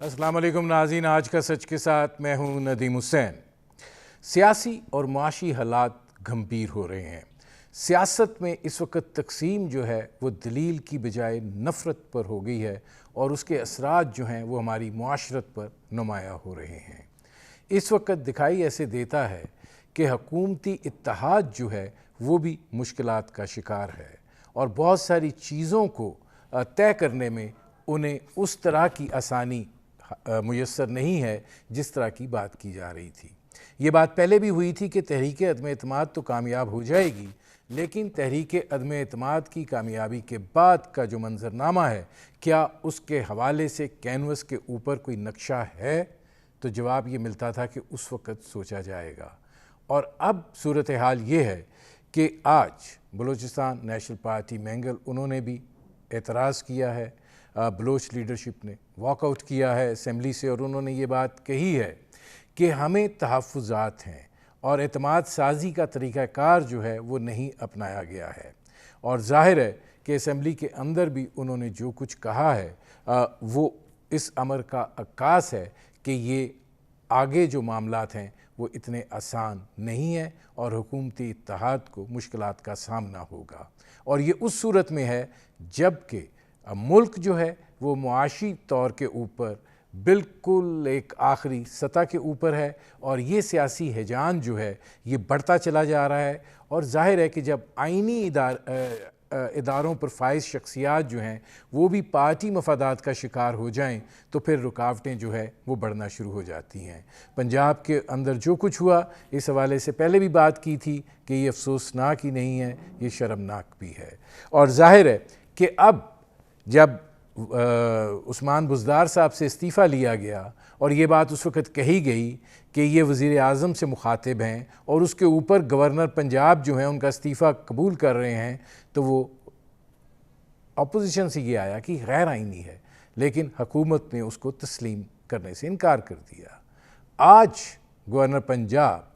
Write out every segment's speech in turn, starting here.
السلام علیکم ناظرین، آج کا سچ کے ساتھ میں ہوں ندیم حسین۔ سیاسی اور معاشی حالات گھمبیر ہو رہے ہیں۔ سیاست میں اس وقت تقسیم جو ہے وہ دلیل کی بجائے نفرت پر ہو گئی ہے اور اس کے اثرات جو ہیں وہ ہماری معاشرت پر نمایاں ہو رہے ہیں۔ اس وقت دکھائی ایسے دیتا ہے کہ حکومتی اتحاد جو ہے وہ بھی مشکلات کا شکار ہے اور بہت ساری چیزوں کو طے کرنے میں انہیں اس طرح کی آسانی میسر نہیں ہے جس طرح کی بات کی جا رہی تھی۔ یہ بات پہلے بھی ہوئی تھی کہ تحریک عدم اعتماد تو کامیاب ہو جائے گی، لیکن تحریک عدم اعتماد کی کامیابی کے بعد کا جو منظرنامہ ہے، کیا اس کے حوالے سے کینوس کے اوپر کوئی نقشہ ہے؟ تو جواب یہ ملتا تھا کہ اس وقت سوچا جائے گا۔ اور اب صورتحال یہ ہے کہ آج بلوچستان نیشنل پارٹی مینگل انہوں نے بھی اعتراض کیا ہے، بلوچ لیڈرشپ نے واک آؤٹ کیا ہے اسمبلی سے، اور انہوں نے یہ بات کہی ہے کہ ہمیں تحفظات ہیں اور اعتماد سازی کا طریقہ کار جو ہے وہ نہیں اپنایا گیا ہے۔ اور ظاہر ہے کہ اسمبلی کے اندر بھی انہوں نے جو کچھ کہا ہے وہ اس امر کا عکاس ہے کہ یہ آگے جو معاملات ہیں وہ اتنے آسان نہیں ہیں اور حکومتی اتحاد کو مشکلات کا سامنا ہوگا۔ اور یہ اس صورت میں ہے جب کہ ملک جو ہے وہ معاشی طور کے اوپر بالکل ایک آخری سطح کے اوپر ہے اور یہ سیاسی ہیجان جو ہے یہ بڑھتا چلا جا رہا ہے۔ اور ظاہر ہے کہ جب آئینی اداروں پر فائز شخصیات جو ہیں وہ بھی پارٹی مفادات کا شکار ہو جائیں تو پھر رکاوٹیں جو ہے وہ بڑھنا شروع ہو جاتی ہیں۔ پنجاب کے اندر جو کچھ ہوا اس حوالے سے پہلے بھی بات کی تھی کہ یہ افسوسناک ہی نہیں ہے، یہ شرمناک بھی ہے۔ اور ظاہر ہے کہ اب جب عثمان بزدار صاحب سے استعفیٰ لیا گیا اور یہ بات اس وقت کہی گئی کہ یہ وزیر اعظم سے مخاطب ہیں اور اس کے اوپر گورنر پنجاب جو ہیں ان کا استعفیٰ قبول کر رہے ہیں، تو وہ اپوزیشن سے یہ آیا کہ غیر آئینی ہے، لیکن حکومت نے اس کو تسلیم کرنے سے انکار کر دیا۔ آج گورنر پنجاب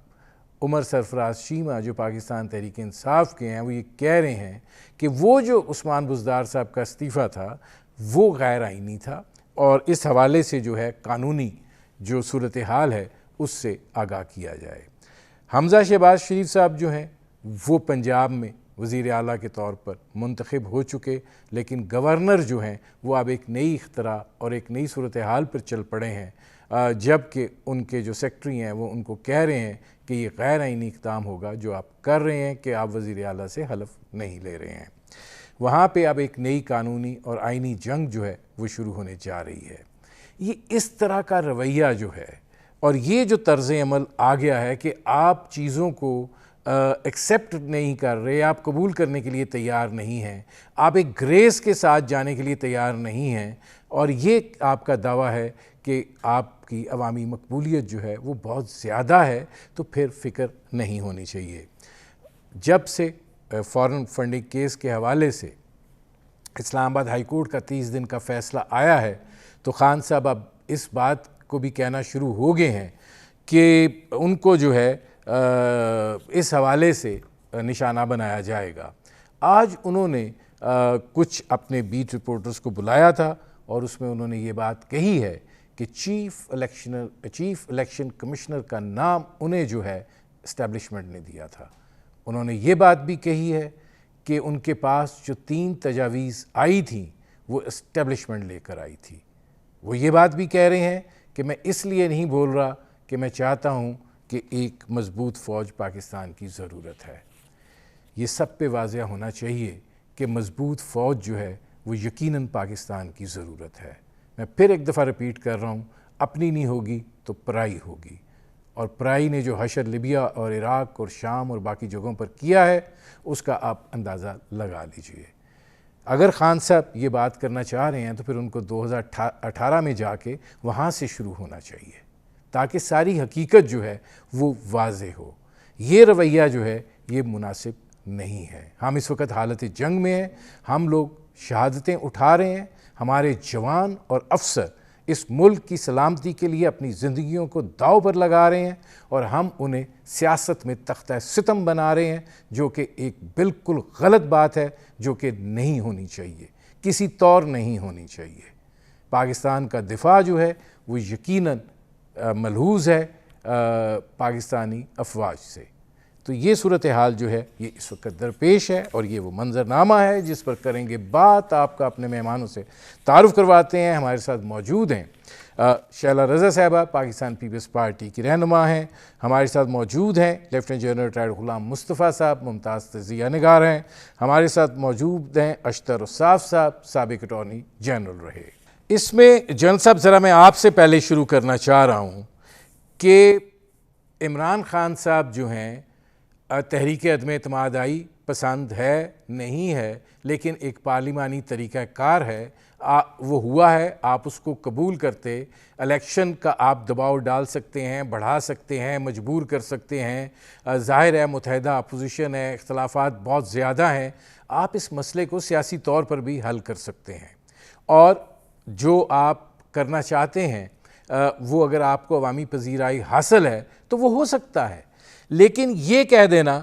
عمر سرفراز چیمہ جو پاکستان تحریک انصاف کے ہیں وہ یہ کہہ رہے ہیں کہ وہ جو عثمان بزدار صاحب کا استعفیٰ تھا وہ غیر آئینی تھا اور اس حوالے سے جو ہے قانونی جو صورتحال ہے اس سے آگاہ کیا جائے۔ حمزہ شہباز شریف صاحب جو ہیں وہ پنجاب میں وزیر اعلیٰ کے طور پر منتخب ہو چکے، لیکن گورنر جو ہیں وہ اب ایک نئی اختراع اور ایک نئی صورتحال پر چل پڑے ہیں، جبکہ ان کے جو سیکٹری ہیں وہ ان کو کہہ رہے ہیں کہ یہ غیر آئینی اقدام ہوگا جو آپ کر رہے ہیں کہ آپ وزیر اعلیٰ سے حلف نہیں لے رہے ہیں۔ وہاں پہ اب ایک نئی قانونی اور آئینی جنگ جو ہے وہ شروع ہونے جا رہی ہے۔ یہ اس طرح کا رویہ جو ہے اور یہ جو طرز عمل آ گیا ہے کہ آپ چیزوں کو ایکسیپٹ نہیں کر رہے، آپ قبول کرنے کے لیے تیار نہیں ہیں، آپ ایک گریس کے ساتھ جانے کے لیے تیار نہیں ہیں، اور یہ آپ کا دعویٰ ہے کہ آپ کی عوامی مقبولیت جو ہے وہ بہت زیادہ ہے، تو پھر فکر نہیں ہونی چاہیے۔ جب سے فارن فنڈنگ کیس کے حوالے سے اسلام آباد ہائی کورٹ کا 30 دن کا فیصلہ آیا ہے تو خان صاحب اب اس بات کو بھی کہنا شروع ہو گئے ہیں کہ ان کو جو ہے اس حوالے سے نشانہ بنایا جائے گا۔ آج انہوں نے کچھ اپنے بیٹ رپورٹرز کو بلایا تھا اور اس میں انہوں نے یہ بات کہی ہے کہ چیف الیکشن کمشنر کا نام انہیں جو ہے اسٹیبلشمنٹ نے دیا تھا۔ انہوں نے یہ بات بھی کہی ہے کہ ان کے پاس جو 3 تجاویز آئی تھیں وہ اسٹیبلشمنٹ لے کر آئی تھی۔ وہ یہ بات بھی کہہ رہے ہیں کہ میں اس لیے نہیں بول رہا کہ میں چاہتا ہوں کہ ایک مضبوط فوج پاکستان کی ضرورت ہے۔ یہ سب پہ واضح ہونا چاہیے کہ مضبوط فوج جو ہے وہ یقیناً پاکستان کی ضرورت ہے۔ میں پھر ایک دفعہ ریپیٹ کر رہا ہوں، اپنی نہیں ہوگی تو پرائی ہوگی، اور پرائی نے جو حشر لیبیا اور عراق اور شام اور باقی جگہوں پر کیا ہے اس کا آپ اندازہ لگا لیجئے۔ اگر خان صاحب یہ بات کرنا چاہ رہے ہیں تو پھر ان کو 2018 میں جا کے وہاں سے شروع ہونا چاہیے تاکہ ساری حقیقت جو ہے وہ واضح ہو۔ یہ رویہ جو ہے یہ مناسب نہیں ہے۔ ہم اس وقت حالت جنگ میں ہیں، ہم لوگ شہادتیں اٹھا رہے ہیں، ہمارے جوان اور افسر اس ملک کی سلامتی کے لیے اپنی زندگیوں کو داؤ پر لگا رہے ہیں اور ہم انہیں سیاست میں تختہ ستم بنا رہے ہیں، جو کہ ایک بالکل غلط بات ہے، جو کہ نہیں ہونی چاہیے، کسی طور نہیں ہونی چاہیے۔ پاکستان کا دفاع جو ہے وہ یقیناً ملحوظ ہے پاکستانی افواج سے۔ تو یہ صورتحال جو ہے یہ اس وقت درپیش ہے، اور یہ وہ منظرنامہ ہے جس پر کریں گے بات۔ آپ کا اپنے مہمانوں سے تعارف کرواتے ہیں۔ ہمارے ساتھ موجود ہیں شیلہ رضا صاحبہ، پاکستان پیپلز پارٹی کی رہنما ہیں۔ ہمارے ساتھ موجود ہیں lieutenant general retired Ghulam Mustafa صاحب، ممتاز تجزیہ نگار ہیں۔ ہمارے ساتھ موجود ہیں اشتر الصاف صاحب، سابق اٹارنی جنرل رہے۔ اس میں جنرل صاحب ذرا میں آپ سے پہلے شروع کرنا چاہ رہا ہوں کہ عمران خان صاحب جو ہیں تحریک عدم اعتماد آئی پسند ہے نہیں ہے، لیکن ایک پارلیمانی طریقہ کار ہے، وہ ہوا ہے، آپ اس کو قبول کرتے، الیکشن کا آپ دباؤ ڈال سکتے ہیں، بڑھا سکتے ہیں، مجبور کر سکتے ہیں۔ ظاہر ہے متحدہ اپوزیشن ہے، اختلافات بہت زیادہ ہیں، آپ اس مسئلے کو سیاسی طور پر بھی حل کر سکتے ہیں، اور جو آپ کرنا چاہتے ہیں وہ اگر آپ کو عوامی پذیرائی حاصل ہے تو وہ ہو سکتا ہے۔ لیکن یہ کہہ دینا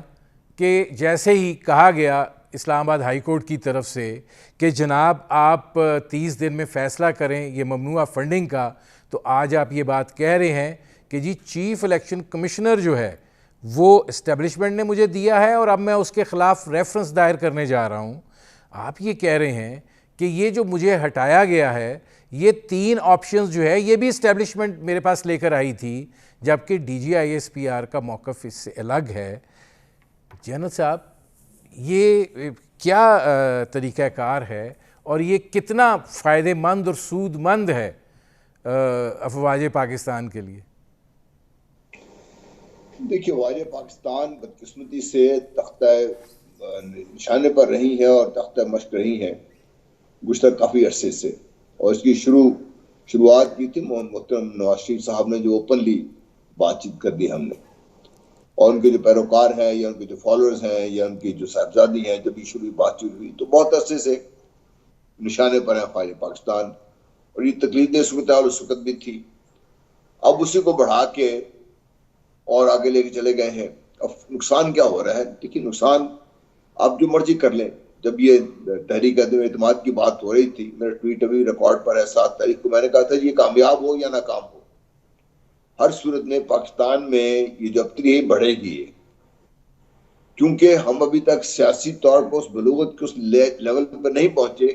کہ جیسے ہی کہا گیا اسلام آباد ہائی کورٹ کی طرف سے کہ جناب آپ 30 دن میں فیصلہ کریں یہ ممنوعہ فنڈنگ کا، تو آج آپ یہ بات کہہ رہے ہیں کہ جی چیف الیکشن کمشنر جو ہے وہ اسٹیبلشمنٹ نے مجھے دیا ہے اور اب میں اس کے خلاف ریفرنس دائر کرنے جا رہا ہوں۔ آپ یہ کہہ رہے ہیں کہ یہ جو مجھے ہٹایا گیا ہے، یہ 3 آپشنز جو ہے یہ بھی اسٹیبلشمنٹ میرے پاس لے کر آئی تھی، جبکہ D G I S P R کا موقف اس سے الگ ہے۔ جنرل صاحب یہ کیا طریقہ کار ہے اور یہ کتنا فائدہ مند اور سود مند ہے افواج پاکستان کے لیے؟ دیکھیے افواج پاکستان بدقسمتی سے تختہ نشانے پر رہی ہے اور تختہ مشق رہی ہے گزشتہ کافی عرصے سے، اور اس کی شروعات کی تھی محترم نواز شریف صاحب نے، جو اوپنلی بات چیت کر دی ہم نے، اور ان کے جو پیروکار ہیں یا ان کے جو فالوورز ہیں یا ان کی جو صاحبزادی ہیں، جب یہ شروع بات چیت ہوئی تو بہت عرصے سے نشانے پر ہیں افواج پاکستان، اور یہ تقلید صورتحال اس وقت بھی تھی۔ اب اسی کو بڑھا کے اور آگے لے کے چلے گئے ہیں۔ اب نقصان کیا ہو رہا ہے؟ دیکھیے نقصان آپ جو مرضی کر لیں۔ جب یہ تحریک عدم اعتماد کی بات ہو رہی تھی، میرا ٹویٹ ابھی ریکارڈ پر ہے، 7 تاریخ کو میں نے کہا تھا یہ کامیاب ہو یا ناکام ہو، ہر صورت میں پاکستان میں یہ جو ابتدائی بڑھے گی، کیونکہ ہم ابھی تک سیاسی طور پر اس بلوغت کے اس لیول پر نہیں پہنچے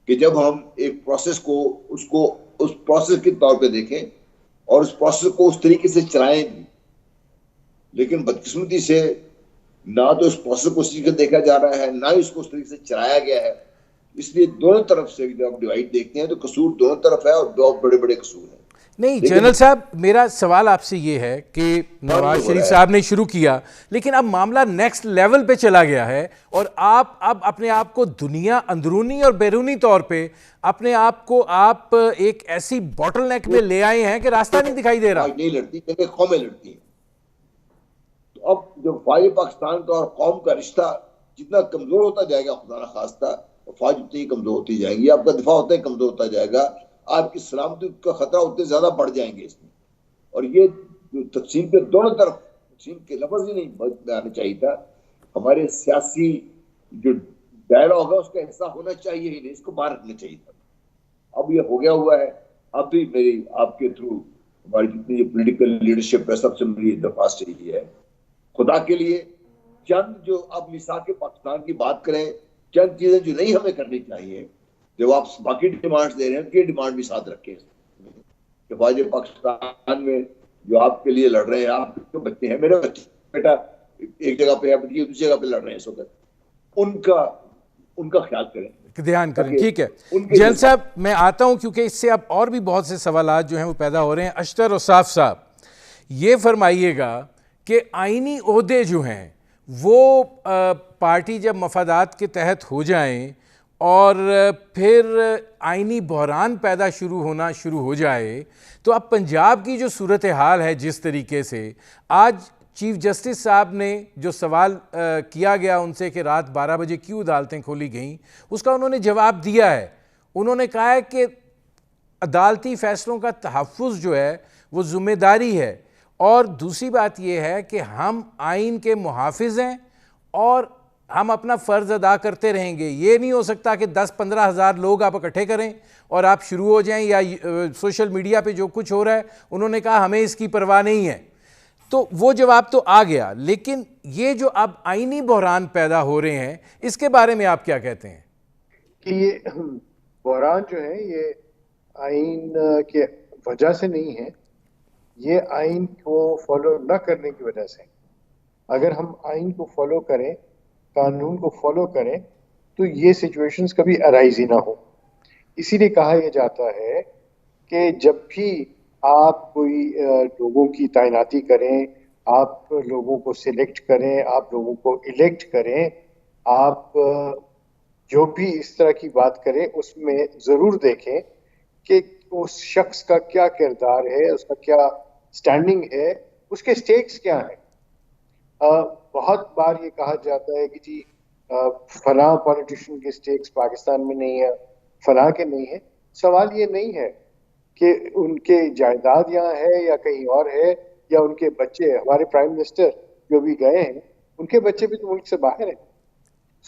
کہ جب ہم ایک پروسیس کو اس پروسیس کے طور پہ دیکھیں اور اس پروسیس کو اس طریقے سے چلائیں بھی۔ لیکن بدقسمتی سے نہ تو اس پروسیس کو اسی طریقے سے دیکھا جا رہا ہے، نہ ہی اس کو اس طریقے سے چلایا گیا ہے۔ اس لیے دونوں طرف سے جب آپ ڈیوائڈ دیکھتے ہیں تو قصور دونوں طرف ہے، اور بہت بڑے بڑے قصور ہیں۔ نہیں جنرل صاحب، میرا سوال آپ سے یہ ہے کہ نواز شریف صاحب نے شروع کیا، لیکن اب معاملہ نیکسٹ لیول پہ چلا گیا ہے، اور آپ اب اپنے آپ کو دنیا اندرونی اور بیرونی طور پہ اپنے آپ کو آپ ایک ایسی باٹل نیک میں لے آئے ہیں کہ راستہ نہیں دکھائی دے رہا۔ نہیں لڑتی، قومیں لڑتی ہیں۔ تو اب جب افواج پاکستان کا اور قوم کا رشتہ جتنا کمزور ہوتا جائے گا، خدا نخواستہ افواج اتنی ہی کمزور ہوتی جائیں گی، آپ کا دفاع اتنا ہی کمزور ہوتا جائے گا، آپ کی سلامتی کا خطرہ اتنے زیادہ بڑھ جائیں گے اس میں۔ اور یہ جو تقسیم کے دونوں طرف، تقسیم کے لفظ ہی نہیں آنا چاہیے تھا، ہمارے سیاسی جو ڈائلاگ ہے اس کا حصہ ہونا چاہیے ہی نہیں، اس کو باہر رکھنا چاہیے تھا۔ اب یہ ہو گیا ہوا ہے۔ اب بھی میری آپ کے تھرو ہماری جتنی پولیٹیکل لیڈرشپ ہے سب سے میری درخواست یہی ہے، خدا کے لیے چند جو اب میثاق پاکستان کی بات کریں، چند چیزیں جو نہیں ہمیں کرنی چاہیے، جب آپ باقی ڈیمانڈ دے رہے ہیں کہ ڈیمانڈ بھی ساتھ رکھیں کہ افواج پاکستان میں جو آپ کے لیے لڑ رہے ہیں، آپ کے بچے ہیں، میرے بچے بیٹا ایک جگہ پہ ہے، دوسری جگہ پہ لڑ رہے ہیں اس وقت، ان کا خیال کریں، دھیان کریں۔ ٹھیک ہے جنرل صاحب، میں آتا ہوں کیونکہ اس سے اب اور بھی بہت سے سوالات جو ہیں وہ پیدا ہو رہے ہیں۔ اشتر الصاف صاحب یہ فرمائیے گا کہ آئینی عہدے جو ہیں وہ پارٹی جب مفادات کے تحت ہو جائیں اور پھر آئینی بحران پیدا ہونا شروع ہو جائے، تو اب پنجاب کی جو صورتحال ہے جس طریقے سے آج چیف جسٹس صاحب نے جو سوال کیا گیا ان سے کہ رات 12 بجے کیوں عدالتیں کھولی گئیں، اس کا انہوں نے جواب دیا ہے۔ انہوں نے کہا ہے کہ عدالتی فیصلوں کا تحفظ جو ہے وہ ذمہ داری ہے، اور دوسری بات یہ ہے کہ ہم آئین کے محافظ ہیں اور ہم اپنا فرض ادا کرتے رہیں گے. یہ نہیں ہو سکتا کہ 10-15 ہزار لوگ آپ اکٹھے کریں اور آپ شروع ہو جائیں. یا سوشل میڈیا پہ جو کچھ ہو رہا ہے انہوں نے کہا ہمیں اس کی پرواہ نہیں ہے. تو وہ جواب تو آ گیا, لیکن یہ جو اب آئینی بحران پیدا ہو رہے ہیں اس کے بارے میں آپ کیا کہتے ہیں؟ کہ یہ بحران جو ہے یہ آئین کے وجہ سے نہیں ہے, یہ آئین کو فالو نہ کرنے کی وجہ سے. اگر ہم آئین کو فالو کریں, قانون کو فالو کریں, تو یہ سچویشنز کبھی ارائز ہی نہ ہو. اسی لیے کہا یہ جاتا ہے کہ جب بھی آپ کوئی لوگوں کی تعیناتی کریں, آپ لوگوں کو سلیکٹ کریں, آپ لوگوں کو الیکٹ کریں, آپ جو بھی اس طرح کی بات کریں اس میں ضرور دیکھیں کہ اس شخص کا کیا کردار ہے, اس کا کیا سٹینڈنگ ہے, اس کے سٹیکس کیا ہیں. بہت بار یہ کہا جاتا ہے کہ جی فلاں پولیٹیشین کے سٹیکس پاکستان میں نہیں ہے, فلاں کے نہیں ہے. سوال یہ نہیں ہے کہ ان کے جائیداد یہاں ہے یا کہیں اور ہے, یا ان کے بچے, ہمارے پرائم منسٹر جو بھی گئے ہیں ان کے بچے بھی تو ملک سے باہر ہیں.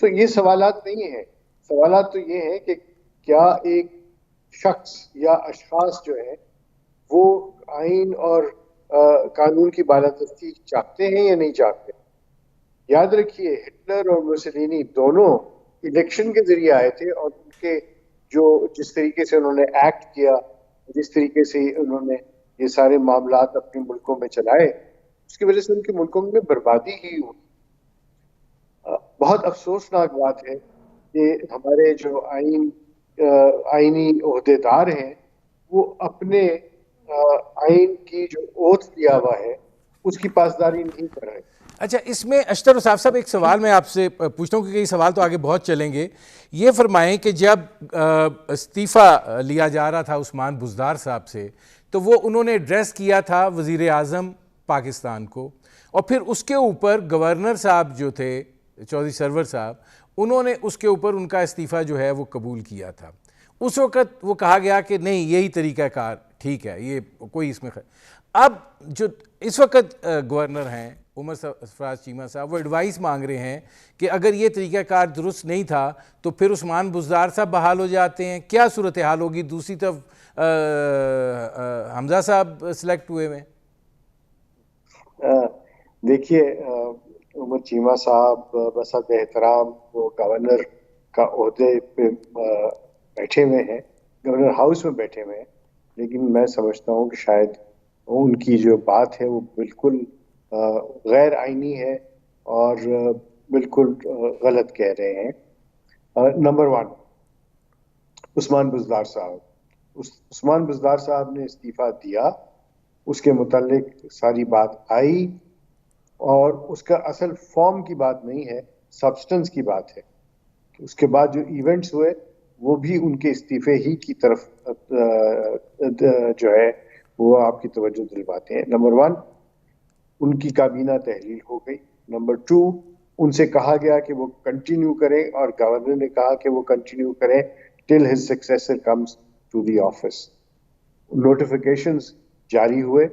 سو یہ سوالات نہیں ہیں. سوالات تو یہ ہیں کہ کیا ایک شخص یا اشخاص جو ہے وہ آئین اور قانون کی بالادستی چاہتے ہیں یا نہیں چاہتے. یاد رکھیے ہٹلر اور موسولینی دونوں الیکشن کے ذریعے آئے تھے, اور ان کے جس طریقے سے انہوں نے ایکٹ کیا, جس طریقے سے انہوں نے یہ سارے معاملات اپنے ملکوں میں چلائے, اس کی وجہ سے ان کے ملکوں میں بربادی ہی ہوئی. بہت افسوسناک بات ہے کہ ہمارے جو آئینی عہدیدار ہیں وہ اپنے آئین کی جو اوتھ لیا ہوا ہے اس کی پاسداری نہیں کر رہے. اچھا, اس میں اشتر وصاف صاحب ایک سوال میں آپ سے پوچھتا ہوں کیونکہ یہ سوال تو آگے بہت چلیں گے. یہ فرمائیں کہ جب استعفیٰ لیا جا رہا تھا عثمان بزدار صاحب سے, تو وہ انہوں نے ایڈریس کیا تھا وزیر اعظم پاکستان کو, اور پھر اس کے اوپر گورنر صاحب جو تھے چودھری سرور صاحب, انہوں نے اس کے اوپر ان کا استعفیٰ جو ہے وہ قبول کیا تھا. اس وقت وہ کہا گیا کہ نہیں یہی طریقہ کار ٹھیک ہے, یہ کوئی اس میں اب جو اس وقت گورنر ہیں عمر سرفراز چیمہ صاحب, وہ ایڈوائس مانگ رہے ہیں کہ اگر یہ طریقہ کار درست نہیں تھا تو پھر عثمان بزدار صاحب بحال ہو جاتے ہیں, کیا صورتحال ہوگی؟ دوسری طرف حمزہ صاحب سلیکٹ ہوئے ہیں. دیکھیے عمر چیمہ صاحب بسط احترام وہ گورنر کا عہدے پہ بیٹھے ہوئے ہیں, گورنر ہاؤس میں بیٹھے ہوئے ہیں, لیکن میں سمجھتا ہوں کہ شاید ان کی جو بات ہے وہ بالکل غیر آئینی ہے اور بالکل غلط کہہ رہے ہیں. نمبر 1, عثمان بزدار صاحب. عثمان بزدار صاحب نے استعفیٰ دیا, اس کے متعلق ساری بات آئی, اور اس کا اصل فارم کی بات نہیں ہے, سبسٹنس کی بات ہے. اس کے بعد جو ایونٹس ہوئے وہ بھی ان کے استعفے ہی کی طرف جو ہے وہ آپ کی توجہ دلواتے ہیں. نمبر 1, ان کی کابینہ تحلیل ہو گئی. نمبر 2, ان سے کہا گیا کہ وہ کنٹینیو کریں, اور گورنر نے کہا کہ وہ کنٹینیو کریں till his successor comes to the office. Notifications جاری ہوئے,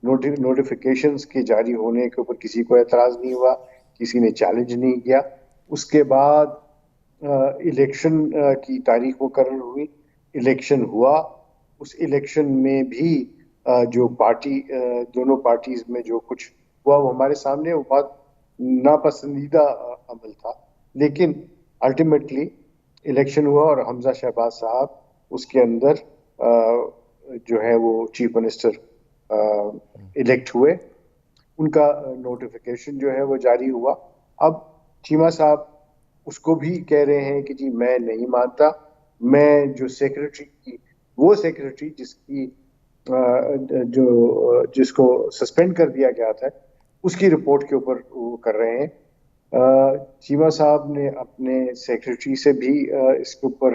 نوٹیفیکیشنز کے جاری ہونے کے اوپر کسی کو اعتراض نہیں ہوا, کسی نے چیلنج نہیں کیا. اس کے بعد الیکشن کی تاریخ مقرر ہوئی, الیکشن ہوا. اس الیکشن میں بھی جو پارٹی دونوں پارٹیز میں جو کچھ ہوا وہ ہمارے سامنے وہ بہت ناپسندیدہ عمل تھا, لیکن الٹیمیٹلی الیکشن ہوا اور حمزہ شہباز صاحب اس کے اندر جو ہے وہ چیف منسٹر الیکٹ ہوئے. ان کا نوٹیفیکیشن جو ہے وہ جاری ہوا. اب چیمہ صاحب اس کو بھی کہہ رہے ہیں کہ جی میں نہیں مانتا, میں جو سیکرٹری کی وہ سیکرٹری جس کو سسپینڈ کر دیا گیا تھا اس کی رپورٹ کے اوپر وہ کر رہے ہیں. چیمہ صاحب نے اپنے سیکرٹری سے بھی اس کے اوپر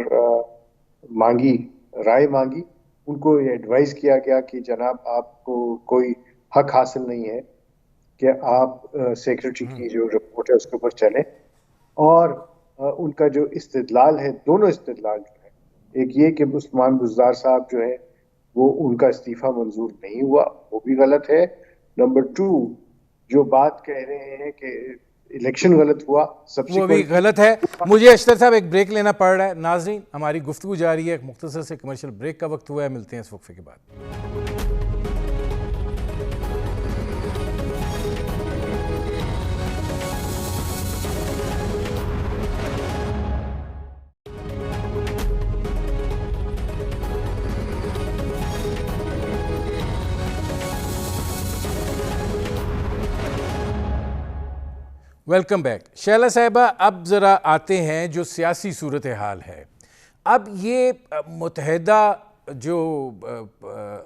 رائے مانگی. ان کو یہ ایڈوائز کیا گیا کہ جناب آپ کو کوئی حق حاصل نہیں ہے کہ آپ سیکرٹری کی جو رپورٹ ہے اس کے اوپر چلیں. اور ان کا جو استدلال ہے, دونوں استدلال جو ہے, ایک یہ کہ عثمان بزدار صاحب جو ہے وہ ان کا استعفیٰ منظور نہیں ہوا, وہ بھی غلط ہے. نمبر 2, جو بات کہہ رہے ہیں کہ الیکشن غلط ہوا، وہ بھی غلط ہے. مجھے اشتر صاحب ایک بریک لینا پڑ رہا ہے. ناظرین ہماری گفتگو جاری ہے، ایک مختصر سے کمرشل بریک کا وقت ہوا ہے. ملتے ہیں اس وقفے کے بعد. Welcome back. شیلا صاحبہ، اب ذرا آتے ہیں جو سیاسی صورتحال ہے. اب یہ متحدہ جو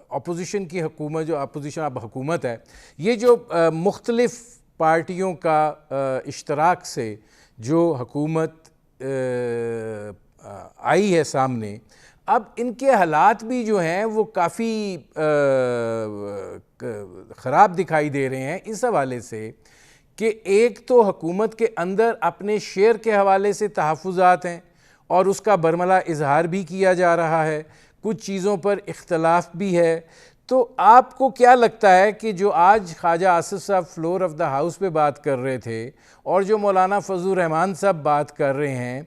اپوزیشن کی حکومت، جو اپوزیشن اب حکومت ہے، یہ جو مختلف پارٹیوں کا اشتراک سے جو حکومت آئی ہے سامنے، اب ان کے حالات بھی جو ہیں وہ کافی خراب دکھائی دے رہے ہیں اس حوالے سے کہ ایک تو حکومت کے اندر اپنے شیئر کے حوالے سے تحفظات ہیں اور اس کا برملا اظہار بھی کیا جا رہا ہے، کچھ چیزوں پر اختلاف بھی ہے. تو آپ کو کیا لگتا ہے کہ جو آج خواجہ آصف صاحب فلور آف دا ہاؤس پہ بات کر رہے تھے اور جو مولانا فضل الرحمان صاحب بات کر رہے ہیں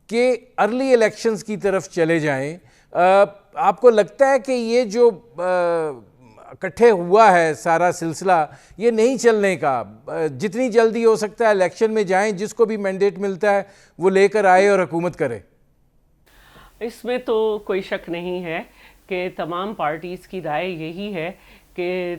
کہ ارلی الیکشنز کی طرف چلے جائیں، آپ کو لگتا ہے کہ یہ جو اکٹھے ہوا ہے سارا سلسلہ یہ نہیں چلنے کا، جتنی جلدی ہو سکتا ہے الیکشن میں جائیں، جس کو بھی مینڈیٹ ملتا ہے وہ لے کر آئے اور حکومت کرے؟ اس میں تو کوئی شک نہیں ہے کہ تمام پارٹیز کی رائے یہی ہے کہ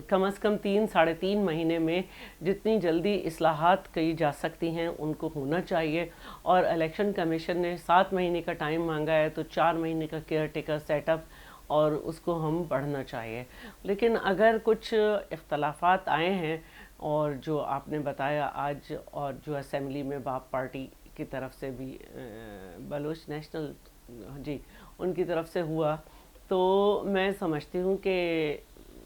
کم از کم 3-3.5 مہینے میں جتنی جلدی اصلاحات کی جا سکتی ہیں ان کو ہونا چاہیے. اور الیکشن کمیشن نے 7 مہینے کا ٹائم مانگا ہے تو 4 مہینے کا کیئر ٹیکر سیٹ اپ اور اس کو ہم پڑھنا چاہیے. لیکن اگر کچھ اختلافات آئے ہیں اور جو آپ نے بتایا آج، اور جو اسمبلی میں باپ پارٹی کی طرف سے بھی بلوچ نیشنل ان کی طرف سے ہوا، تو میں سمجھتی ہوں کہ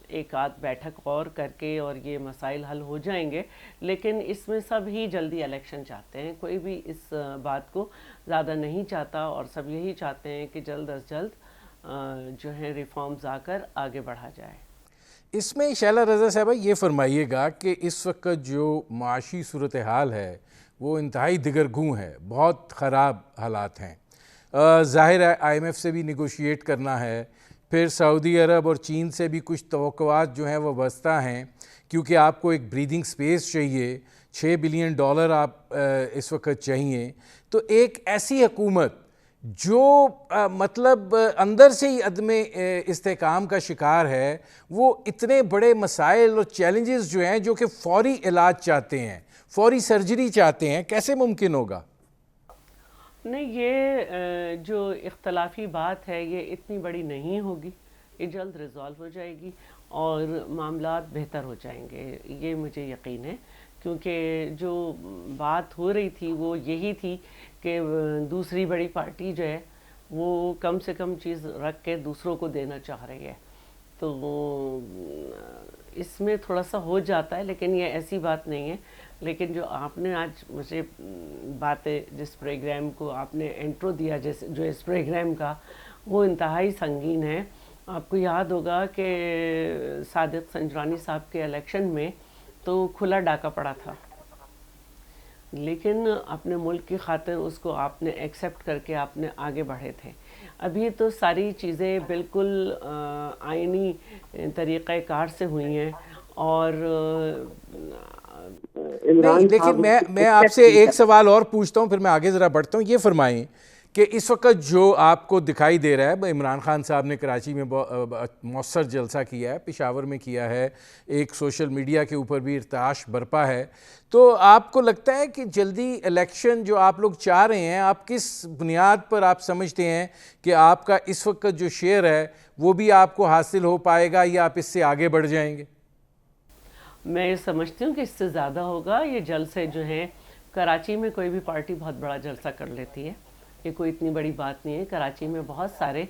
ایک آدھ بیٹھک اور کر کے اور یہ مسائل حل ہو جائیں گے. لیکن اس میں سب ہی جلدی الیکشن چاہتے ہیں، کوئی بھی اس بات کو زیادہ نہیں چاہتا اور سب یہی چاہتے ہیں کہ جلد از جلد جو ہے ریفارمز آ کر آگے بڑھا جائے. اس میں شیلا رضا صاحبہ یہ فرمائیے گا کہ اس وقت جو معاشی صورتحال ہے وہ انتہائی دگرگوں ہے، بہت خراب حالات ہیں. ظاہر ہے آئی ایم ایف سے بھی نیگوشیٹ کرنا ہے، پھر سعودی عرب اور چین سے بھی کچھ توقعات جو ہیں وہ وابستہ ہیں، کیونکہ آپ کو ایک بریدنگ سپیس چاہیے. $6 بلین آپ اس وقت چاہیے. تو ایک ایسی حکومت جو مطلب اندر سے ہی عدم استحکام کا شکار ہے، وہ اتنے بڑے مسائل اور چیلنجز جو ہیں جو کہ فوری علاج چاہتے ہیں، فوری سرجری چاہتے ہیں، کیسے ممکن ہوگا؟ نہیں، یہ جو اختلافی بات ہے یہ اتنی بڑی نہیں ہوگی، یہ جلد ریزالو ہو جائے گی اور معاملات بہتر ہو جائیں گے، یہ مجھے یقین ہے. کیونکہ جو بات ہو رہی تھی وہ یہی تھی کہ دوسری بڑی پارٹی جو ہے وہ کم سے کم چیز رکھ کے دوسروں کو دینا چاہ رہی ہے. تو اس میں تھوڑا سا ہو جاتا ہے، لیکن یہ ایسی بات نہیں ہے. لیکن جو آپ نے آج مجھے باتیں، جس پروگرام کو آپ نے انٹرو دیا جو اس پروگرام کا، وہ انتہائی سنگین ہے. آپ کو یاد ہوگا کہ صادق سنجرانی صاحب کے الیکشن میں تو کھلا ڈاکہ پڑا تھا، لیکن اپنے ملک کی خاطر اس کو آپ نے ایکسیپٹ کر کے آپ نے آگے بڑھے تھے. ابھی تو ساری چیزیں بالکل آئینی طریقہ کار سے ہوئی ہیں. اور نہیں، لیکن میں آپ سے ایک سوال اور پوچھتا ہوں، پھر میں آگے ذرا بڑھتا ہوں. یہ فرمائیں کہ اس وقت جو آپ کو دکھائی دے رہا ہے، عمران خان صاحب نے کراچی میں مؤثر جلسہ کیا ہے، پشاور میں کیا ہے، ایک سوشل میڈیا کے اوپر بھی ارتعاش برپا ہے، تو آپ کو لگتا ہے کہ جلدی الیکشن جو آپ لوگ چاہ رہے ہیں، آپ کس بنیاد پر آپ سمجھتے ہیں کہ آپ کا اس وقت جو شیئر ہے وہ بھی آپ کو حاصل ہو پائے گا یا آپ اس سے آگے بڑھ جائیں گے؟ میں سمجھتی ہوں کہ اس سے زیادہ ہوگا. یہ جلسے جو ہیں، کراچی میں کوئی بھی پارٹی بہت بڑا جلسہ کر لیتی ہے، یہ کوئی اتنی بڑی بات نہیں ہے. کراچی میں بہت سارے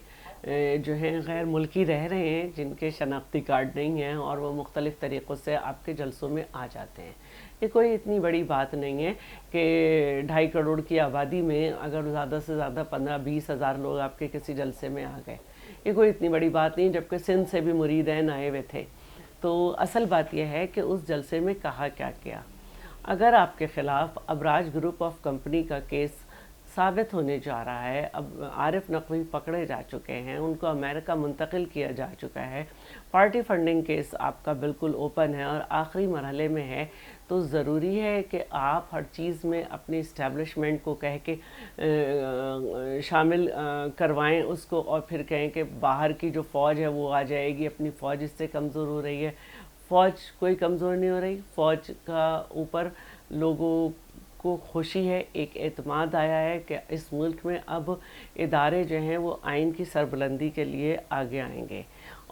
جو ہیں غیر ملکی رہ رہے ہیں جن کے شناختی کارڈ نہیں ہیں، اور وہ مختلف طریقوں سے آپ کے جلسوں میں آ جاتے ہیں. یہ کوئی اتنی بڑی بات نہیں ہے کہ 2.5 کروڑ کی آبادی میں اگر زیادہ سے زیادہ 15-20 ہزار لوگ آپ کے کسی جلسے میں آ گئے، یہ کوئی اتنی بڑی بات نہیں. جبکہ سندھ سے بھی مریدین آئے ہوئے تھے. تو اصل بات یہ ہے کہ اس جلسے میں کہا کیا. اگر آپ کے خلاف ابراج گروپ آف کمپنی کا کیس ثابت ہونے جا رہا ہے، اب عارف نقوی پکڑے جا چکے ہیں، ان کو امریکہ منتقل کیا جا چکا ہے، پارٹی فنڈنگ کیس آپ کا بالکل اوپن ہے اور آخری مرحلے میں ہے، تو ضروری ہے کہ آپ ہر چیز میں اپنی اسٹیبلشمنٹ کو کہہ کے شامل کروائیں اس کو، اور پھر کہیں کہ باہر کی جو فوج ہے وہ آ جائے گی، اپنی فوج اس سے کمزور ہو رہی ہے۔ فوج کوئی کمزور نہیں ہو رہی، فوج کا اوپر لوگوں کو خوشی ہے، ایک اعتماد آیا ہے کہ اس ملک میں اب ادارے جو ہیں وہ آئین کی سربلندی کے لیے آگے آئیں گے۔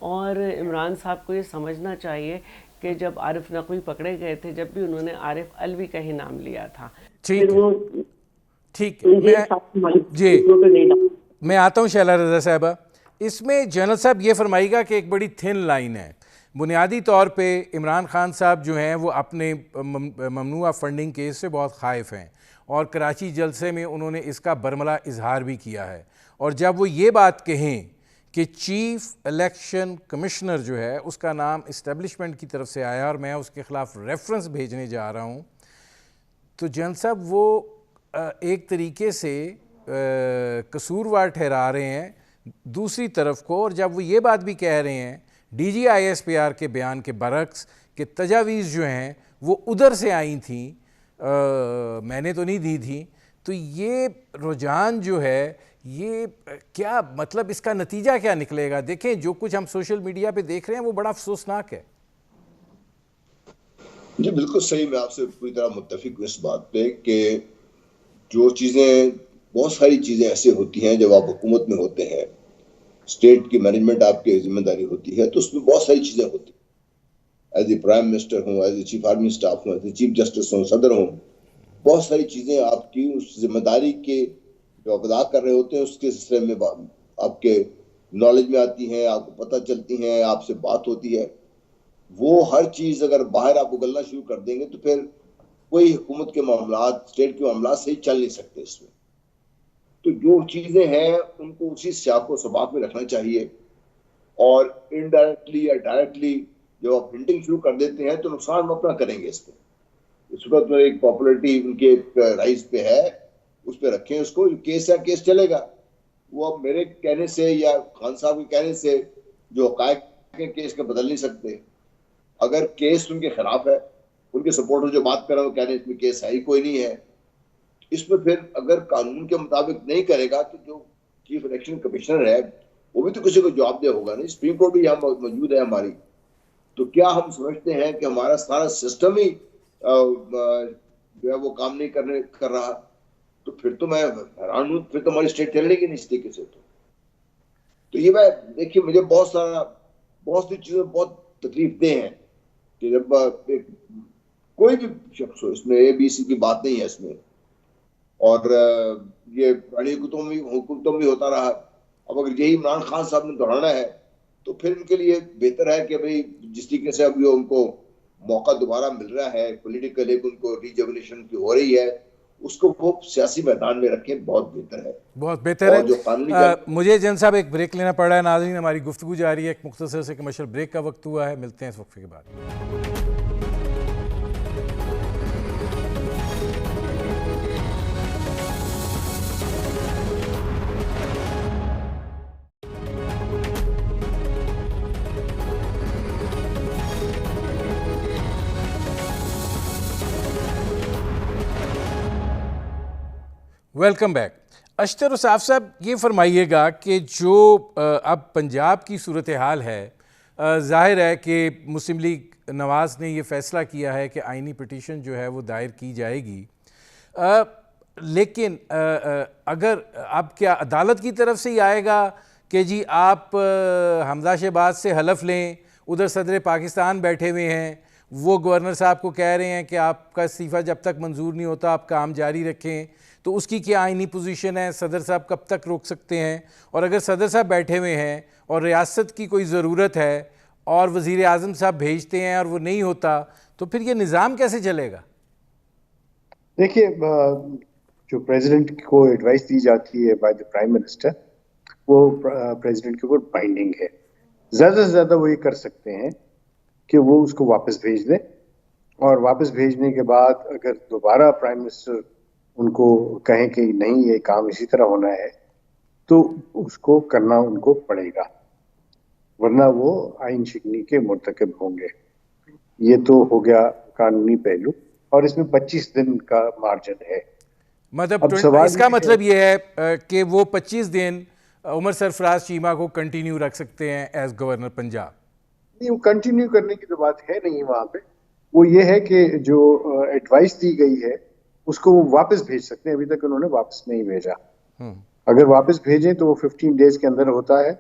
اور عمران صاحب کو یہ سمجھنا چاہیے کہ جب عارف نقوی پکڑے گئے تھے، جب بھی انہوں نے عارف الوی کا ہی نام لیا تھا، ٹھیک ہے جی، میں آتا ہوں شیلا رضا صاحبہ۔ اس میں جنرل صاحب یہ فرمائے گا کہ ایک بڑی تھن لائن ہے، بنیادی طور پہ عمران خان صاحب جو ہیں وہ اپنے ممنوعہ فنڈنگ کیس سے بہت خائف ہیں، اور کراچی جلسے میں انہوں نے اس کا برملا اظہار بھی کیا ہے، اور جب وہ یہ بات کہیں کہ چیف الیکشن کمشنر جو ہے اس کا نام اسٹیبلشمنٹ کی طرف سے آیا اور میں اس کے خلاف ریفرنس بھیجنے جا رہا ہوں، تو جنرل صاحب وہ ایک طریقے سے قصوروار ٹھہرا رہے ہیں دوسری طرف کو، اور جب وہ یہ بات بھی کہہ رہے ہیں D G I S P R کے بیان کے برعکس کہ تجاویز جو ہیں وہ ادھر سے آئی تھیں، میں نے تو نہیں دی تھیں، تو یہ رجحان جو ہے یہ کیا مطلب اس کا نتیجہ کیا نکلے گا؟ دیکھیں جو کچھ ہم سوشل میڈیا پہ دیکھ رہے ہیں وہ بڑا افسوسناک ہے۔ جی بالکل صحیح، میں آپ سے پوری طرح متفق ہوں اس بات پہ کہ جو چیزیں، بہت ساری چیزیں ایسے ہوتی ہیں جب آپ حکومت میں ہوتے ہیں، اسٹیٹ کی مینجمنٹ آپ کی ذمہ داری ہوتی ہے، تو اس میں بہت ساری چیزیں ہوتی ہیں، ایز اے پرائم منسٹر ہوں، as a chief army staff ہوں، ایز اے چیف جسٹس ہوں، صدر ہوں، بہت ساری چیزیں آپ کی اس ذمہ داری کے جو آپ ادا کر رہے ہوتے ہیں اس کے سلسلے میں آپ کے نالج میں آتی ہیں، آپ کو پتہ چلتی ہیں، آپ سے بات ہوتی ہے۔ وہ ہر چیز اگر باہر آپ اگلنا شروع کر دیں گے تو پھر کوئی حکومت کے معاملات، اسٹیٹ کے معاملات صحیح چل نہیں سکتے اس میں۔ تو جو چیزیں ہیں ان کو اسی سیاق و سباق میں رکھنا چاہیے، اور انڈائریکٹلی یا ڈائریکٹلی جب آپ ہنٹنگ شروع کر دیتے ہیں تو نقصان وہ اپنا کریں گے۔ اس پہ اس وقت ایک پاپولرٹی ان کے رائز پہ ہے، اس پہ رکھیں اس کو، کیس یا کیس چلے گا۔ وہ اب میرے کہنے سے یا خان صاحب کے کہنے سے جو حقائق کے کیس کے بدل نہیں سکتے۔ اگر کیس ان کے خلاف ہے، ان کے سپورٹر جو بات کر رہے ہیں وہ کہہ رہے ہیں اس میں کیس ہے ہی کوئی نہیں ہے، اس میں پھر اگر قانون کے مطابق نہیں کرے گا تو جو چیف الیکشن کمشنر ہے وہ بھی تو کسی کو جواب دہ ہوگا نہیں۔ سپریم کورٹ بھی یہاں موجود ہے ہماری، تو کیا ہم سمجھتے ہیں کہ ہمارا سارا سسٹم ہی جو ہے وہ کام نہیں کر رہا؟ تو پھر تو میں حیران ہوں، پھر تو ہماری اسٹیٹ چلنے کی نہیں اس طریقے سے۔ تو یہ میں دیکھیے مجھے بہت سی چیزیں بہت تکلیف دہ ہیں کہ جب کوئی بھی شخص ہو، اس میں اے بی سی کی بات نہیں ہے اس میں، اور یہ پرانی حکومتوں میں ہوتا رہا۔ اب اگر یہی عمران خان صاحب نے دہرانا ہے تو پھر ان کے لیے بہتر ہے کہ بھئی جس طریقے سے اب ان کو موقع دوبارہ مل رہا ہے، پولیٹیکل ایک ان کو ریجولیشن کی ہو رہی ہے، اس کو وہ سیاسی میدان میں رکھیں، بہت بہتر ہے، بہت بہتر ہے۔ اور جو قانونی مجھے جن صاحب ایک بریک لینا پڑ رہا ہے، ناظرین ہماری گفتگو جاری ہے، ایک مختصر سے کمرشل بریک کا وقت ہوا ہے، ملتے ہیں اس وقفے کے بعد۔ Welcome back. اشتر اساف صاحب یہ فرمائیے گا کہ جو اب پنجاب کی صورتحال ہے، ظاہر ہے کہ مسلم لیگ نواز نے یہ فیصلہ کیا ہے کہ آئینی پٹیشن جو ہے وہ دائر کی جائے گی، لیکن اگر اب کیا عدالت کی طرف سے ہی آئے گا کہ جی آپ حمزہ شہباز سے حلف لیں، ادھر صدر پاکستان بیٹھے ہوئے ہیں، وہ گورنر صاحب کو کہہ رہے ہیں کہ آپ کا استعفیٰ جب تک منظور نہیں ہوتا آپ کام جاری رکھیں، تو اس کی کیا آئینی پوزیشن ہے؟ صدر صاحب کب تک روک سکتے ہیں؟ اور اگر صدر صاحب بیٹھے ہوئے ہیں اور ریاست کی کوئی ضرورت ہے اور وزیر اعظم صاحب بھیجتے ہیں اور وہ نہیں ہوتا، تو پھر یہ نظام کیسے چلے گا؟ دیکھیے، جو پریزیڈنٹ کو ایڈوائس دی جاتی ہے بائی دا پرائم منسٹر، وہ پریزیڈنٹ کے اوپر بائنڈنگ ہے۔ زیادہ سے زیادہ وہ یہ کر سکتے ہیں کہ وہ اس کو واپس بھیج دیں اور واپس بھیجنے کے بعد اگر دوبارہ پرائم منسٹر ان کو کہیں کہ نہیں یہ کام اسی طرح ہونا ہے تو اس کو کرنا ان کو پڑے گا، ورنہ وہ آئین شکنی کے مرتکب ہوں گے۔ یہ تو ہو گیا قانونی پہلو، اور اس میں 25 دن کا مارجن ہے۔ مطلب اب سوال اس کا مطلب یہ ہے کہ وہ 25 دن عمر سرفراز چیمہ کو کنٹینیو رکھ سکتے ہیں ایز گورنر پنجاب؟ نہیں، وہ کنٹینیو کرنے کی تو بات ہے نہیں وہاں پہ، وہ یہ ہے کہ جو ایڈوائس دی گئی ہے اس کو وہ واپس بھیج سکتے ہیں۔ ابھی تک انہوں نے واپس نہیں بھیجا، اگر واپس بھیجیں تو وہ 15 ڈیز کے اندر ہوتا ہے،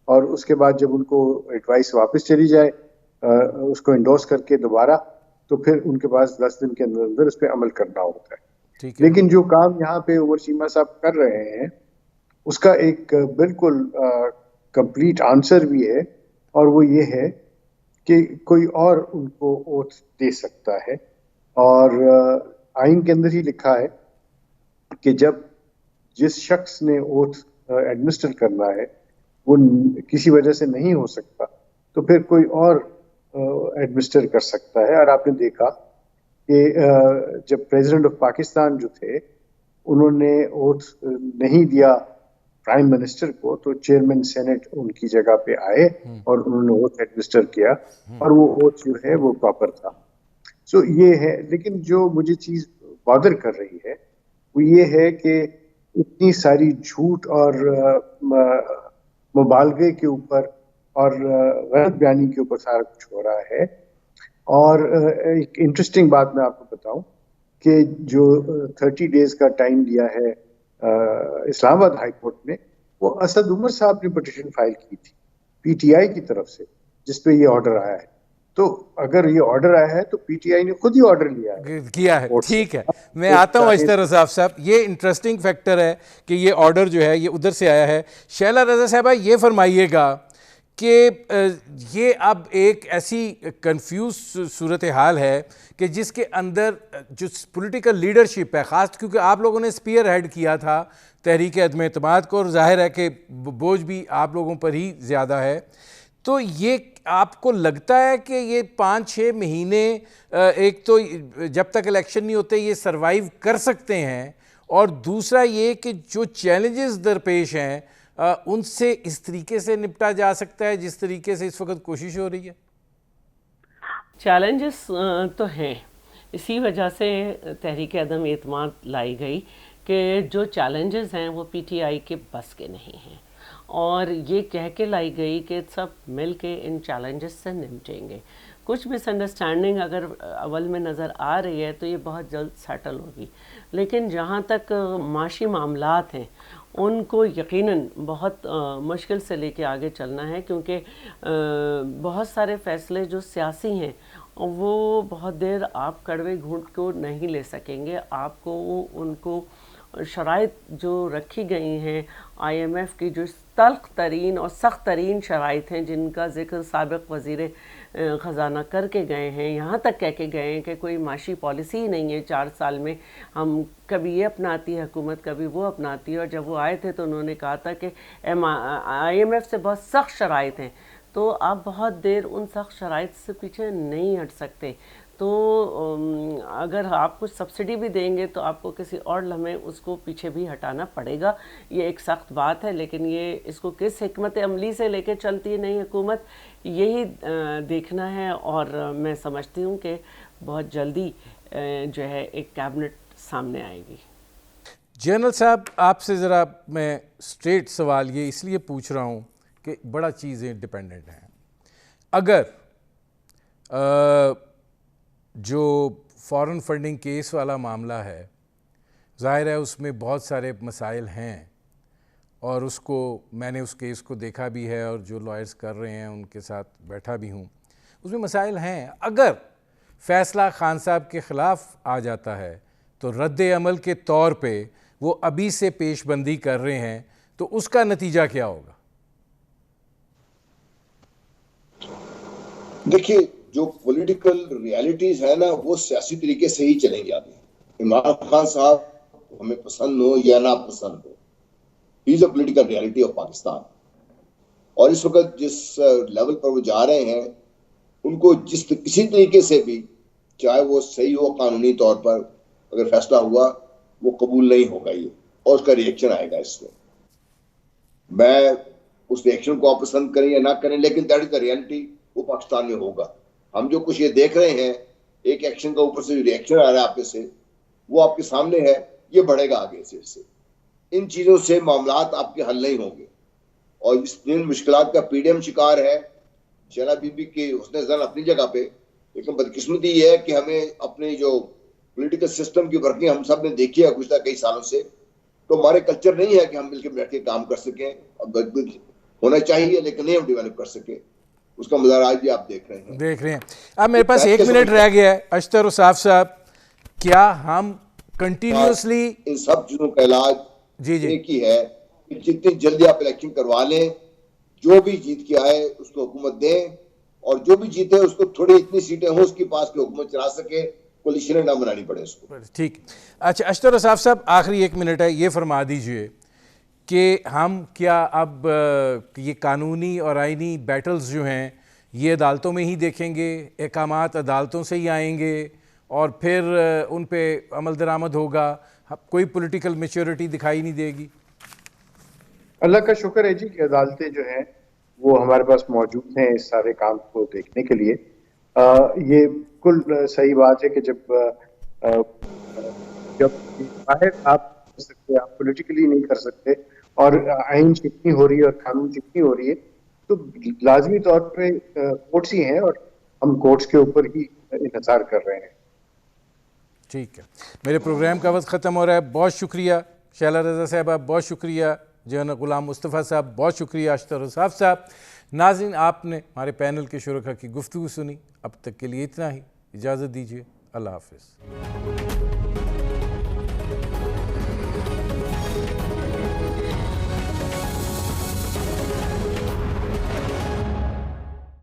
اور اس کے بعد جب ان کو ایڈوائس واپس چلی جائے اس کو انڈورس کر کے دوبارہ، تو پھر ان کے پاس 10 دن کے اندر اندر اس پہ عمل کرنا ہوتا ہے۔ لیکن جو کام یہاں پہ عمر چیمہ صاحب کر رہے ہیں اس کا ایک بالکل کمپلیٹ آنسر بھی ہے، اور وہ یہ ہے کہ کوئی اور ان کو اوتھ دے سکتا ہے، اور آئین کے اندر ہی لکھا ہے کہ جب جس شخص نے اوتھ ایڈمنسٹر کرنا ہے وہ کسی وجہ سے نہیں ہو سکتا تو پھر کوئی اور ایڈمنسٹر کر سکتا ہے۔ اور آپ نے دیکھا کہ جب پریزیڈنٹ آف پاکستان جو تھے انہوں نے اوتھ نہیں دیا پرائم منسٹر کو، تو چیئرمین سینٹ ان کی جگہ پہ آئے اور انہوں نے اوتھ ایڈمنسٹر کیا، اور وہ اوتھ جو ہے وہ پراپر تھا۔ سو یہ ہے، لیکن جو مجھے چیز بادر کر رہی ہے وہ یہ ہے کہ اتنی ساری جھوٹ اور مبالغے کے اوپر اور غلط بیانی کے اوپر سارا کچھ ہو رہا ہے۔ اور ایک انٹرسٹنگ بات میں آپ کو بتاؤں کہ جو 30 ڈیز کا ٹائم دیا ہے اسلام آباد ہائی کورٹ نے، وہ اسد عمر صاحب نے پٹیشن فائل کی تھی پی ٹی آئی کی طرف سے، جس پہ یہ آرڈر آیا ہے۔ تو اگر یہ آرڈر آیا ہے تو پی ٹی آئی نے خود ہی آرڈر کیا ہے۔ ٹھیک ہے، میں آتا ہوں اشتر رضا صاحب، یہ انٹرسٹنگ فیکٹر ہے کہ یہ آرڈر جو ہے یہ ادھر سے آیا ہے۔ شیلا رضا صاحبہ یہ فرمائیے گا کہ یہ اب ایک ایسی کنفیوز صورتحال ہے کہ جس کے اندر جو پولیٹیکل لیڈرشپ ہے، خاص کیونکہ آپ لوگوں نے اسپیئر ہیڈ کیا تھا تحریک عدم اعتماد کو، اور ظاہر ہے کہ بوجھ بھی آپ لوگوں پر ہی زیادہ ہے، تو یہ آپ کو لگتا ہے کہ یہ 5-6 مہینے ایک تو جب تک الیکشن نہیں ہوتے یہ سروائیو کر سکتے ہیں، اور دوسرا یہ کہ جو چیلنجز درپیش ہیں ان سے اس طریقے سے نپٹا جا سکتا ہے جس طریقے سے اس وقت کوشش ہو رہی ہے؟ چیلنجز تو ہیں، اسی وجہ سے تحریک عدم اعتماد لائی گئی کہ جو چیلنجز ہیں وہ پی ٹی آئی کے بس کے نہیں ہیں، اور یہ کہہ کے لائی گئی کہ سب مل کے ان چیلنجز سے نمٹیں گے۔ کچھ مس انڈرسٹینڈنگ اگر اول میں نظر آ رہی ہے تو یہ بہت جلد سیٹل ہوگی، لیکن جہاں تک معاشی معاملات ہیں ان کو یقیناً بہت مشکل سے لے کے آگے چلنا ہے، کیونکہ بہت سارے فیصلے جو سیاسی ہیں وہ بہت دیر آپ کڑوے گھونٹ کو نہیں لے سکیں گے۔ آپ کو ان کو شرائط جو رکھی گئی ہیں آئی ایم ایف کی، جو تلخ ترین اور سخت ترین شرائط ہیں جن کا ذکر سابق وزیر خزانہ کر کے گئے ہیں، یہاں تک کہہ کے گئے ہیں کہ کوئی معاشی پالیسی ہی نہیں ہے 4 سال میں، ہم کبھی یہ اپناتی ہے حکومت کبھی وہ اپناتی ہے۔ اور جب وہ آئے تھے تو انہوں نے کہا تھا کہ آئی ایم ایف سے بہت سخت شرائط ہیں، تو آپ بہت دیر ان سخت شرائط سے پیچھے نہیں ہٹ سکتے۔ تو اگر آپ کچھ سبسڈی بھی دیں گے تو آپ کو کسی اور لمحے اس کو پیچھے بھی ہٹانا پڑے گا۔ یہ ایک سخت بات ہے، لیکن یہ اس کو کس حکمت عملی سے لے کے چلتی ہے نئی حکومت، یہی دیکھنا ہے۔ اور میں سمجھتی ہوں کہ بہت جلدی جو ہے ایک کیبنٹ سامنے آئے گی۔ جنرل صاحب آپ سے ذرا میں اسٹریٹ سوال یہ اس لیے پوچھ رہا ہوں کہ بڑا چیزیں ڈپینڈنٹ ہیں۔ اگر جو فارن فنڈنگ کیس والا معاملہ ہے، ظاہر ہے اس میں بہت سارے مسائل ہیں، اور اس کو میں نے اس کیس کو دیکھا بھی ہے اور جو لائرز کر رہے ہیں ان کے ساتھ بیٹھا بھی ہوں، اس میں مسائل ہیں۔ اگر فیصلہ خان صاحب کے خلاف آ جاتا ہے تو رد عمل کے طور پہ وہ ابھی سے پیش بندی کر رہے ہیں، تو اس کا نتیجہ کیا ہوگا؟ دیکھیے، جو پولیٹیکل ریالٹیز ہیں نا وہ سیاسی طریقے سے ہی چلیں گی آگے۔ عمران خان صاحب ہمیں پسند ہو یا نہ پسند ہو، he is a political reality of Pakistan, اور اس وقت جس لیول پر وہ جا رہے ہیں ان کو کسی طریقے سے بھی چاہے وہ صحیح ہو قانونی طور پر اگر فیصلہ ہوا وہ قبول نہیں ہوگا یہ، اور اس کا ریئیکشن آئے گا اس میں اس ریئیکشن کو آپ پسند کریں یا نہ کریں، لیکن دیٹ از دا ریئلٹی، وہ پاکستان میں ہوگا. ہم جو کچھ یہ دیکھ رہے ہیں ایک ایکشن کا اوپر سے جو ریئیکشن آ رہا ہے آپ سے، وہ آپ کے سامنے ہے، یہ بڑھے گا آگے سے. ان چیزوں سے معاملات آپ کے حل نہیں ہوں گے، اور جن مشکلات کا پی ڈی ایم شکار ہے، شیلا بی بی کی حسن زن اپنی جگہ پہ، لیکن بدقسمتی یہ ہے کہ ہمیں اپنی جو پولیٹیکل سسٹم کی ورکنگ ہم سب نے دیکھی ہے گزشتہ کئی سالوں سے، تو ہمارے کلچر نہیں ہے کہ ہم مل کے بیٹھ کے کام کر سکیں. ہونا چاہیے لیکن نہیں ہم ڈیولپ کر سکے. اس کا مظاہرہ آج بھی آپ دیکھ رہے ہیں. اب میرے پاس 1 منٹ رہ گیا ہے. اشتر اوصاف صاحب، کیا ہم کنٹینیوسلی ان سب چیزوں کا علاج ایک ہی ہے کہ جتنی جلدی آپ الیکشن کروا لیں، جو بھی جیت کے آئے اس کو حکومت دیں، اور جو بھی جیتے اس کو تھوڑی اتنی سیٹیں ہوں اس کے پاس کہ حکومت چلا سکے، کولیشنیں نہ بنانی پڑے اس کو. ٹھیک. اچھا اشتر اوصاف صاحب، آخری 1 منٹ ہے، یہ فرما دیجئے کہ ہم کیا اب یہ قانونی اور آئینی بیٹلز جو ہیں یہ عدالتوں میں ہی دیکھیں گے، احکامات عدالتوں سے ہی آئیں گے اور پھر ان پہ عمل درآمد ہوگا، کوئی پولیٹیکل میچورٹی دکھائی نہیں دے گی؟ اللہ کا شکر ہے جی کہ عدالتیں جو ہیں وہ ہمارے پاس موجود ہیں اس سارے کام کو دیکھنے کے لیے. یہ بالکل صحیح بات ہے کہ جب باہر آپ کر سکتے، آپ پولیٹیکلی نہیں کر سکتے، اور آئین چکنی ہو رہی ہے اور قانون چکنی ہو رہی ہے، تو لازمی طور پہ کورٹس ہی ہیں اور ہم کورٹس کے اوپر ہی انحصار کر رہے ہیں. ٹھیک ہے، میرے پروگرام کا وقت ختم ہو رہا ہے. بہت شکریہ شیلا رضا صاحبہ، بہت شکریہ جنرل غلام مصطفیٰ صاحب، بہت شکریہ اشتر اوصاف صاحب. ناظرین، آپ نے ہمارے پینل کے شرکاء کی گفتگو سنی. اب تک کے لیے اتنا ہی، اجازت دیجیے. اللہ حافظ.